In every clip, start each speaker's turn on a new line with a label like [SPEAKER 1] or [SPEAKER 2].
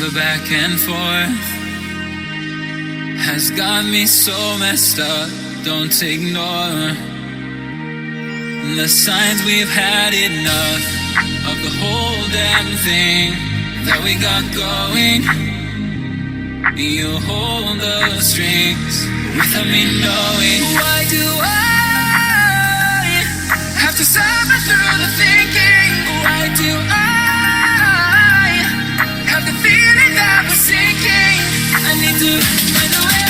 [SPEAKER 1] The back and forth has got me so messed up. Don't ignore the signs. We've had enough of the whole damn thing that we got going. You hold the strings without me knowing. Why do I have to suffer through the thinking? Why do I have the feeling that we're sinking? I need to find a way.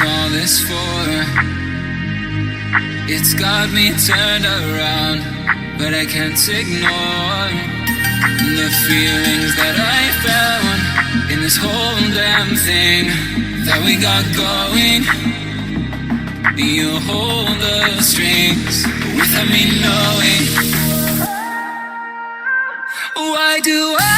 [SPEAKER 1] All this for? It's got me turned around, but I can't ignore the feelings that I found in this whole damn thing that we got going. You hold the strings without me knowing. Why do I